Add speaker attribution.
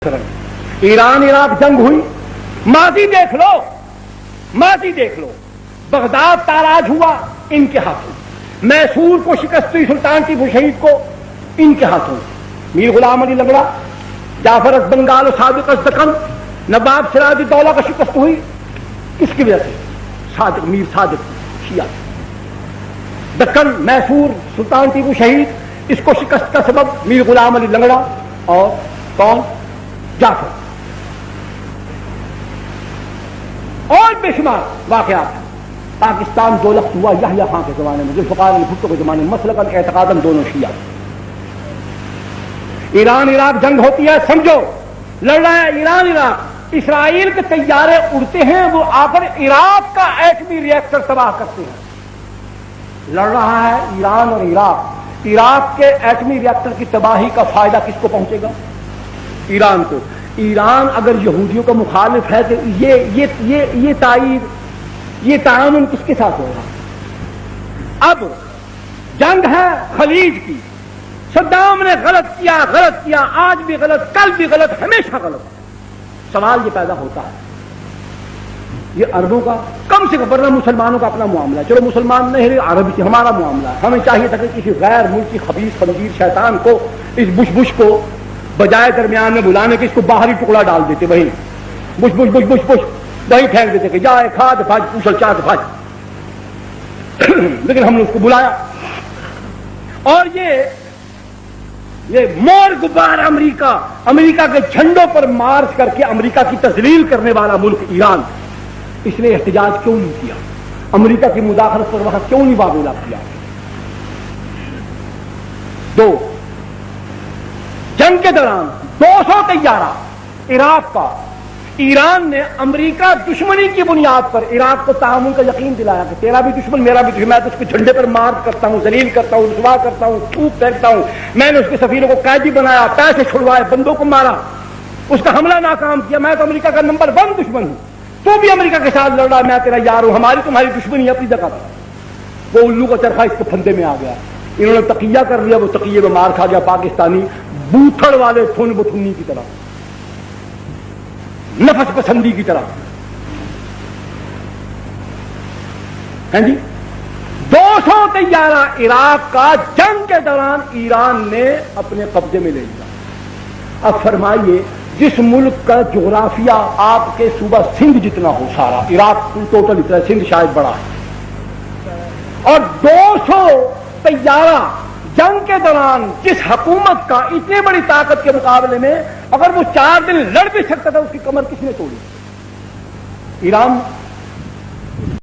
Speaker 1: तरह Iran Iraq जंग हुई, माजी देख लो, माजी देख लो, बगदाद ताराज हुआ इनके हाथों, मैसूर को शिकस्त हुई सुल्तान टीपू शहीद को इनके हाथों, मीर गुलाम अली लंगड़ा, जाफर अस बंगाल, सादिक अस दक्कन, नवाब सिराजुद्दौला का शिकस्त हुई किसकी वजह से? सादिक, मीर सादिक शिया। दक्कन, मैसूर, सुल्तान टीपू शहीद, इसको शिकस्त का सबब मीर गुलाम अली लंगड़ा और कौन? जाफर। और बेशुमार वाकयात हैं। पाकिस्तान दो लख्त हुआ यहया खां के जमाने में, जुल्फ़िकार अली भुट्टो के जमाने में, मसलकन एतकादन दोनों शिया। ईरान इराक जंग होती है, समझो लड़ रहा है ईरान इराक, इसराइल के तैयारे उड़ते हैं, वो आकर इराक का एटमी रिएक्टर तबाह करते हैं। लड़ रहा है ईरान और इराक, इराक के एटमी रिएक्टर की तबाही का फायदा किसको पहुंचेगा? ईरान को। ईरान अगर यहूदियों का मुखालिफ है तो ये तायीद, ये ताअमुन किसके साथ होगा? अब जंग है खलीज की, सद्दाम ने गलत किया, आज भी गलत, कल भी गलत, हमेशा गलत। सवाल ये पैदा होता है, ये अरबों का कम से कम, वरना मुसलमानों का अपना मामला है, चलो मुसलमान नहीं रहे, अरब से हमारा मामला है। हमें चाहिए था कि किसी गैर मुल्की खबीस खंजीर शैतान को, इस बुश को बजाय दरमियान में बुलाने के इसको बाहरी टुकड़ा डाल देते, वही बुश वही फेंक देते कि जाए खाद भाज पूछल चाद भाज। लेकिन हमने उसको बुलाया, और ये मोर गुब्बार अमेरिका के झंडों पर मार्च करके अमेरिका की तजलील करने वाला मुल्क ईरान, इसने एहतजाज क्यों नहीं किया? अमेरिका की मुदाखलत पर वहां क्यों नहीं वाबेला किया? दो, जंग के दौरान 200 तैयारा इराक का, ईरान ने अमेरिका दुश्मनी की बुनियाद पर इराक को तामुन का यकीन दिलाया कि तेरा भी दुश्मन मेरा भी दुश्मन, मैं तो उसके झंडे पर मार्च करता हूं, जलील करता हूं, रुसवा करता हूं, थूक फेंकता हूं। मैंने उसके सफीरों को कैदी बनाया, पैसे छुड़वाए, बंदों को मारा, उसका हमला नाकाम किया। मैं तो अमेरिका का नंबर 1 दुश्मन हूं, तू भी अमेरिका के साथ लड़ रहा, मैं तेरा यार हूं, हमारी तुम्हारी दुश्मनी अपनी जगह पर। वो उल्लू का चरखा इसके फंदे में आ गया, इन्होंने तकिया कर लिया, वो तकिए में मार खा गया पाकिस्तानी बूथड़ वाले थुन बथुन्नी की तरह, नफस पसंदी की तरह। हैं जी, 200 तैयारा इराक का जंग के दौरान ईरान ने अपने कब्जे में ले लिया। अब फरमाइए, जिस मुल्क का जोग्राफिया आपके सूबा सिंध जितना हो, सारा इराक टोटल इतना, सिंध शायद बड़ा है, और 200 तैयारा जंग के दौरान जिस हुकूमत का इतनी बड़ी ताकत के मुकाबले में अगर वो 4 दिन लड़ भी सकता था, उसकी कमर किसने तोड़ी? ईरान